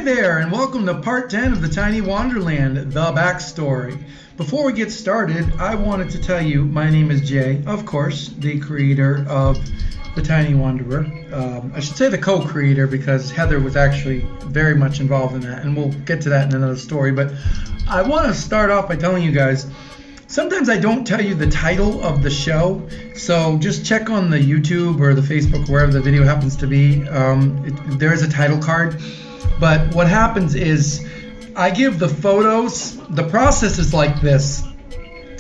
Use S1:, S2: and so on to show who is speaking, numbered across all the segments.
S1: there, and welcome to part 10 of the TinyWanderland, the backstory. Before we get started, I wanted to tell you my name is Jay, of course, the creator of the Tiny Wanderer. I should say the co-creator because Heather was actually very much involved in that, and we'll get to that in another story. But I want to start off by telling you guys, sometimes I don't tell you the title of the show, so just check on the YouTube or the Facebook, wherever the video happens to be. There is a title card. But what happens is I give the photos, the process is like this.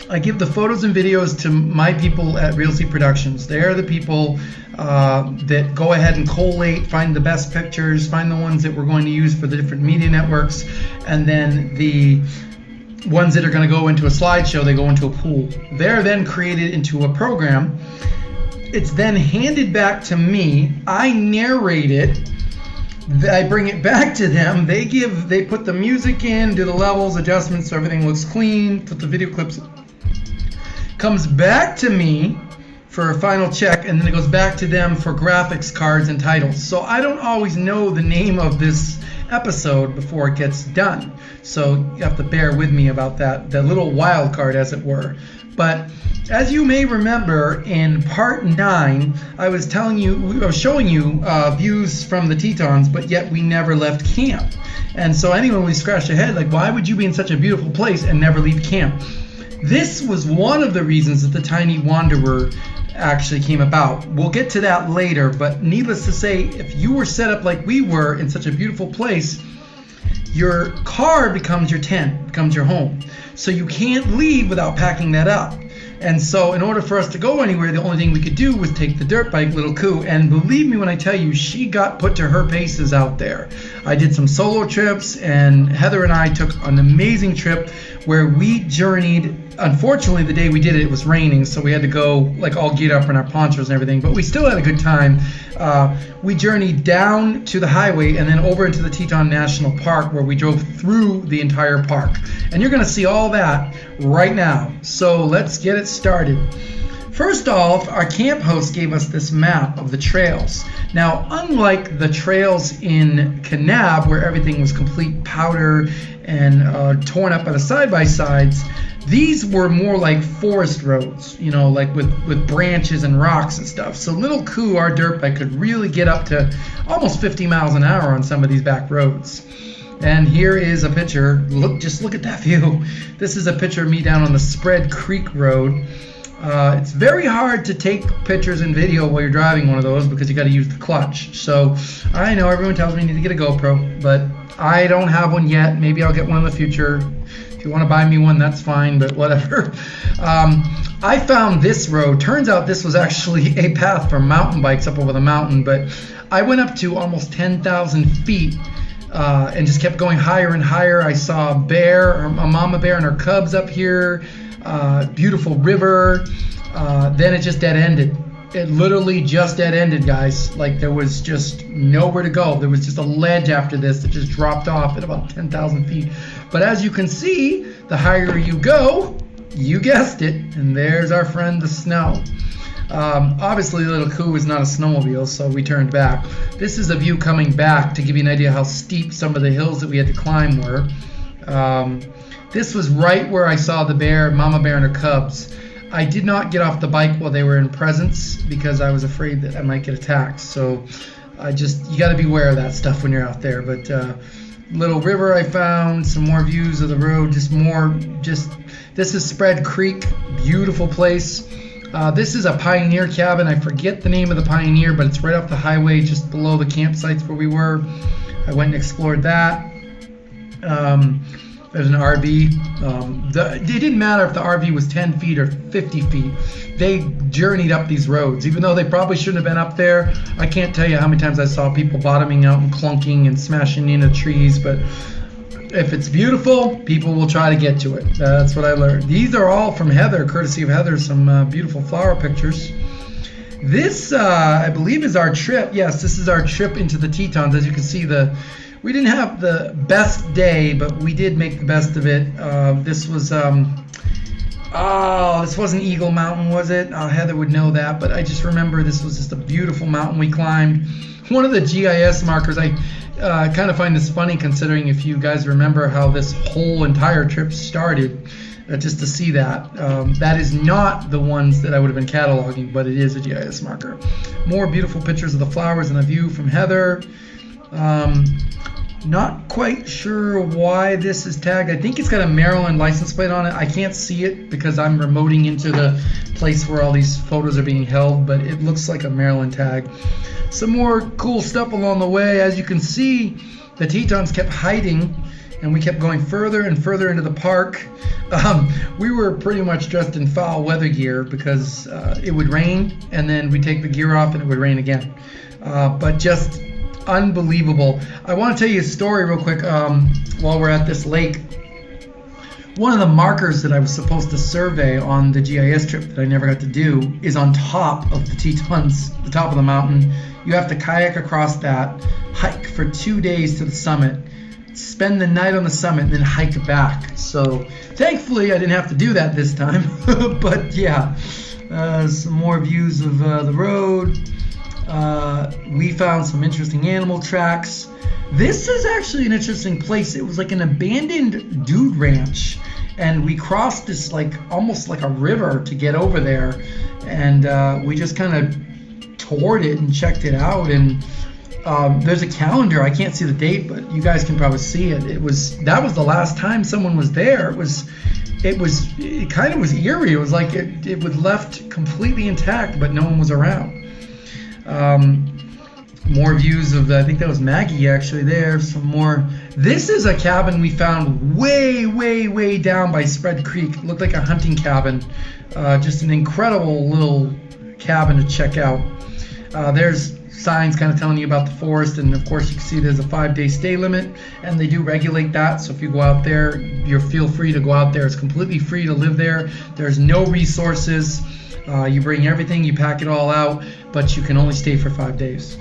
S1: I give the photos and videos to my people at Real C Productions. They're the people that go ahead and collate, find the best pictures, find the ones that we're going to use for the different media networks, and then the ones that are going to go into a slideshow, they go into a pool. They're then created into a program. It's then handed back to me. I narrate it. I bring it back to them. They put the music in, do the levels, adjustments, so everything looks clean, put the video clips, comes back to me for a final check, and then it goes back to them for graphics cards and titles. So I don't always know the name of this episode before it gets done. So you have to bear with me about that, the little wild card, as it were. But as you may remember, in part 9, I was showing you views from the TETONS, but yet we never left camp. And so anyone would scratch their head, like, why would you be in such a beautiful place and never leave camp? This was one of the reasons that the Tiny Wanderer actually came about. We'll get to that later, but needless to say, if you were set up like we were in such a beautiful place, your car becomes your tent, becomes your home. So you can't leave without packing that up. And so in order for us to go anywhere, the only thing we could do was take the dirt bike, Little Coo. And believe me when I tell you, she got put to her paces out there. I did some solo trips, and Heather and I took an amazing trip where we journeyed. Unfortunately, the day we did it, it was raining, so we had to go like all geared up in our ponchos and everything, but we still had a good time. We journeyed down to the highway and then over into the Teton National Park, where we drove through the entire park. And you're going to see all that right now. So let's get it started. First off, our camp host gave us this map of the trails. Now, unlike the trails in Kanab, where everything was complete powder and torn up by the side-by-sides, these were more like forest roads, you know, like with branches and rocks and stuff. So Little Coo, our dirt bike, could really get up to almost 50 miles an hour on some of these back roads. And here is a picture. Just look at that view. This is a picture of me down on the Spread Creek Road. It's very hard to take pictures and video while you're driving one of those because you got to use the clutch. So I know everyone tells me I need to get a GoPro, but I don't have one yet. Maybe I'll get one in the future. If you want to buy me one, that's fine, but whatever. I found this road. Turns out this was actually a path for mountain bikes up over the mountain, but I went up to almost 10,000 feet and just kept going higher and higher. I saw a bear, a mama bear and her cubs up here, beautiful river. Then it just dead-ended. It literally just dead-ended, guys. Like, there was just nowhere to go. There was just a ledge after this that just dropped off at about 10,000 feet. But as you can see, the higher you go, you guessed it, and there's our friend the snow. Obviously, Little Coo is not a snowmobile, so we turned back. This is a view coming back to give you an idea how steep some of the hills that we had to climb were. This was right where I saw the bear, mama bear and her cubs. I did not get off the bike while they were in presence because I was afraid that I might get attacked. So you got to beware of that stuff when you're out there. But little river I found, some more views of the road, this is Spread Creek, beautiful place. This is a pioneer cabin. I forget the name of the pioneer, but it's right off the highway just below the campsites where we were. I went and explored that. There's an RV. It didn't matter if the RV was 10 feet or 50 feet. They journeyed up these roads. Even though they probably shouldn't have been up there, I can't tell you how many times I saw people bottoming out and clunking and smashing into trees. But if it's beautiful, people will try to get to it. That's what I learned. These are all from Heather, courtesy of Heather, some beautiful flower pictures. This, I believe, is our trip. Yes, this is our trip into the Tetons. As you can see, we didn't have the best day, but we did make the best of it. This wasn't Eagle Mountain, was it? Heather would know that, but I just remember this was just a beautiful mountain we climbed. One of the GIS markers, I kind of find this funny considering if you guys remember how this whole entire trip started. Just to see that. That is not the ones that I would have been cataloging, but it is a GIS marker. More beautiful pictures of the flowers and a view from Heather. Not quite sure why this is tagged. I think it's got a Maryland license plate on it. I can't see it because I'm remoting into the place where all these photos are being held, but it looks like a Maryland tag. Some more cool stuff along the way. As you can see, the Tetons kept hiding, and we kept going further and further into the park. We were pretty much dressed in foul weather gear because it would rain, and then we'd take the gear off and it would rain again. But just unbelievable. I want to tell you a story real quick while we're at this lake. One of the markers that I was supposed to survey on the GIS trip that I never got to do is on top of the Tetons, the top of the mountain. You have to kayak across that, hike for 2 days to the summit, spend the night on the summit, and then hike back. So thankfully I didn't have to do that this time. But yeah, some more views of the road. We found some interesting animal tracks. This is actually an interesting place. It was like an abandoned dude ranch, and we crossed this like almost like a river to get over there, and we just kind of toured it and checked it out. And there's a calendar. I can't see the date, but you guys can probably see it. That was the last time someone was there. It kind of was eerie. It was like it was left completely intact, but no one was around. More views of I think that was Maggie actually there. Some more. This is a cabin we found way down by Spread Creek. It looked like a hunting cabin. Just an incredible little cabin to check out. There's signs kind of telling you about the forest, and of course you can see there's a 5-day stay limit, and they do regulate that. So if you go out there, you feel free to go out there. It's completely free to live there. There's no resources. You bring everything, you pack it all out, but you can only stay for 5 days.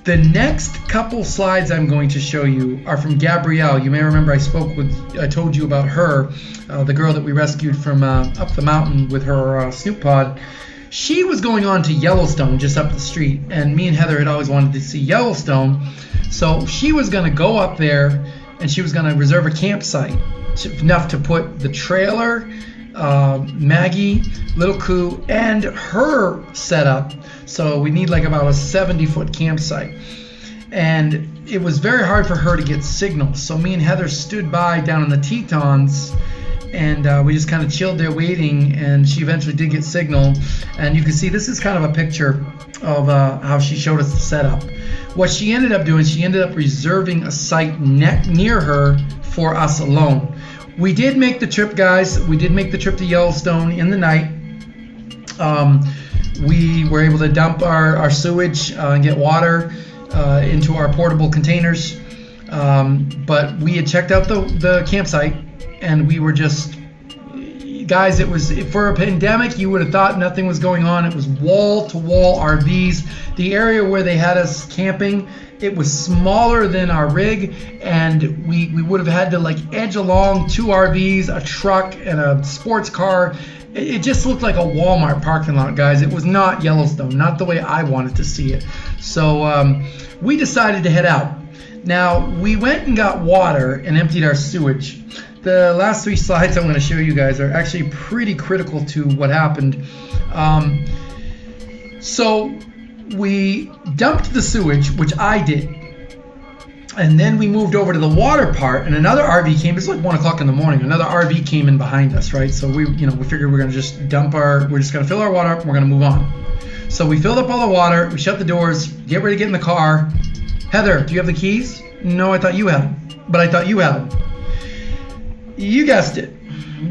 S1: The next couple slides I'm going to show you are from Gabrielle. You may remember I told you about her, the girl that we rescued from up the mountain with her snoop pod. She was going on to Yellowstone just up the street, and me and Heather had always wanted to see Yellowstone. So she was going to go up there, and she was going to reserve a campsite enough to put the trailer, Maggie, Little Coo, and her setup. So we need like about a 70-foot campsite. And it was very hard for her to get signal. So me and Heather stood by down in the Tetons, and we just kind of chilled there waiting, and she eventually did get signal. And you can see this is kind of a picture of how she showed us the setup. What she ended up doing, she ended up reserving a site near her for us alone. We did make the trip, guys. We did make the trip to Yellowstone in the night. We were able to dump our sewage and get water into our portable containers. But we had checked out the campsite, and we were just, guys, it was, for a pandemic, you would have thought nothing was going on. It was wall-to-wall RVs. The area where they had us camping, it was smaller than our rig, and we would have had to like edge along 2 RVs, a truck, and a sports car. It just looked like a Walmart parking lot, guys. It was not Yellowstone, not the way I wanted to see it. So we decided to head out. Now, we went and got water and emptied our sewage. The last 3 slides I'm going to show you guys are actually pretty critical to what happened. So we dumped the sewage, which I did, and then we moved over to the water part, and another RV came. It's like 1 o'clock in the morning. Another RV came in behind us, right? So we figured we're gonna just we're just gonna fill our water up, and we're gonna move on. So we filled up all the water, we shut the doors, get ready to get in the car. Heather, do you have the keys? No, I thought you had them, but I thought you had them. You guessed it.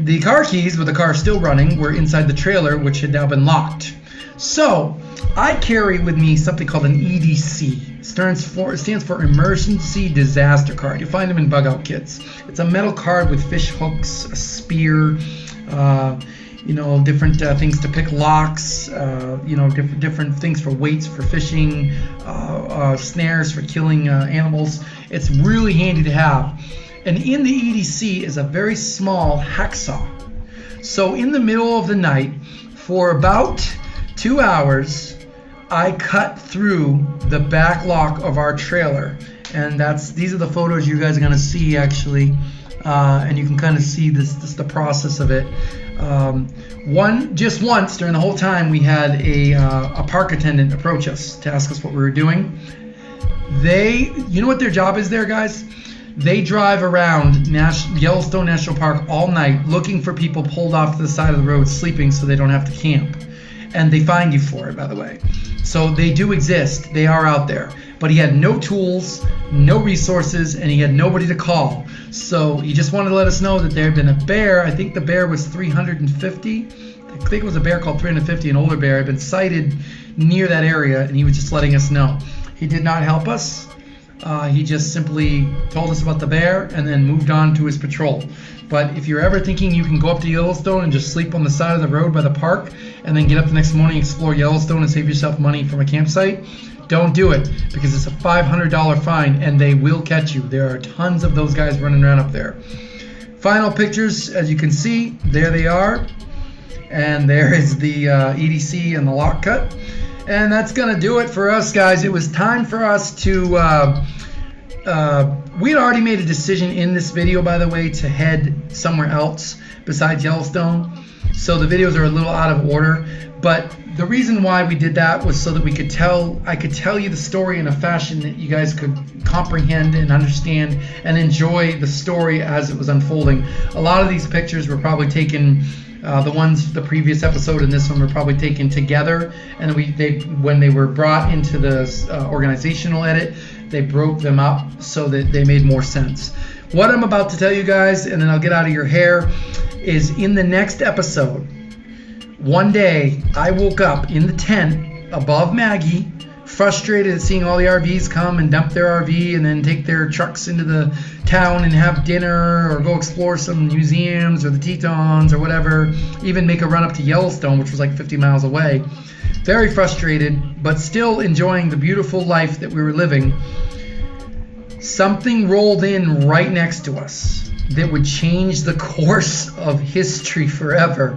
S1: The car keys, with the car still running, were inside the trailer, which had now been locked. So I carry with me something called an EDC. It stands for Emergency Disaster Card. You find them in bug out kits. It's a metal card with fish hooks, a spear, different things to pick locks, different things for weights for fishing, snares for killing animals. It's really handy to have. And in the EDC is a very small hacksaw. So in the middle of the night, for about 2 hours, I cut through the back lock of our trailer, and these are the photos you guys are going to see actually, and you can kind of see the process of it. Just once during the whole time, we had a park attendant approach us to ask us what we were doing. You know what their job is there, guys? They drive around Yellowstone National Park all night looking for people pulled off to the side of the road sleeping so they don't have to camp. And they find you for it, by the way. So they do exist. They are out there. But he had no tools, no resources, and he had nobody to call. So he just wanted to let us know that there had been a bear. I think the bear was 350. I think it was a bear called 350, an older bear, had been sighted near that area, and he was just letting us know. He did not help us. He just simply told us about the bear and then moved on to his patrol. But if you're ever thinking you can go up to Yellowstone and just sleep on the side of the road by the park and then get up the next morning, explore Yellowstone and save yourself money from a campsite, don't do it, because it's a $500 fine and they will catch you. There are tons of those guys running around up there. Final pictures, as you can see, there they are. And there is the EDC and the lock cut. And that's going to do it for us, guys. It was time for us to, we had already made a decision in this video, by the way, to head somewhere else besides Yellowstone. So the videos are a little out of order. But the reason why we did that was so that I could tell you the story in a fashion that you guys could comprehend and understand and enjoy the story as it was unfolding. A lot of these pictures were probably taken, the previous episode and this one were probably taken together, and when they were brought into the organizational edit, they broke them up so that they made more sense. What I'm about to tell you guys, and then I'll get out of your hair, is in the next episode. One day I woke up in the tent above Maggie, frustrated at seeing all the RVs come and dump their RV and then take their trucks into the town and have dinner or go explore some museums or the TETONS or whatever, even make a run up to Yellowstone, which was like 50 miles away. Very frustrated, but still enjoying the beautiful life that we were living. Something rolled in right next to us that would change the course of history forever.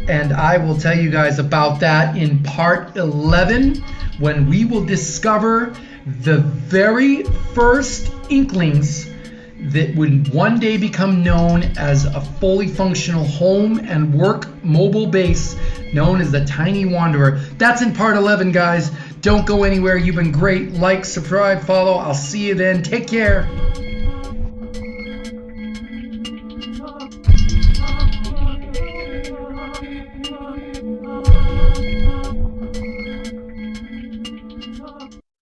S1: And I will tell you guys about that in part 11, when we will discover the very first inklings that would one day become known as a fully functional home and work mobile base known as the Tiny Wanderer. That's in part 11, guys. Don't go anywhere. You've been great. Like, subscribe, follow. I'll see you then. Take care.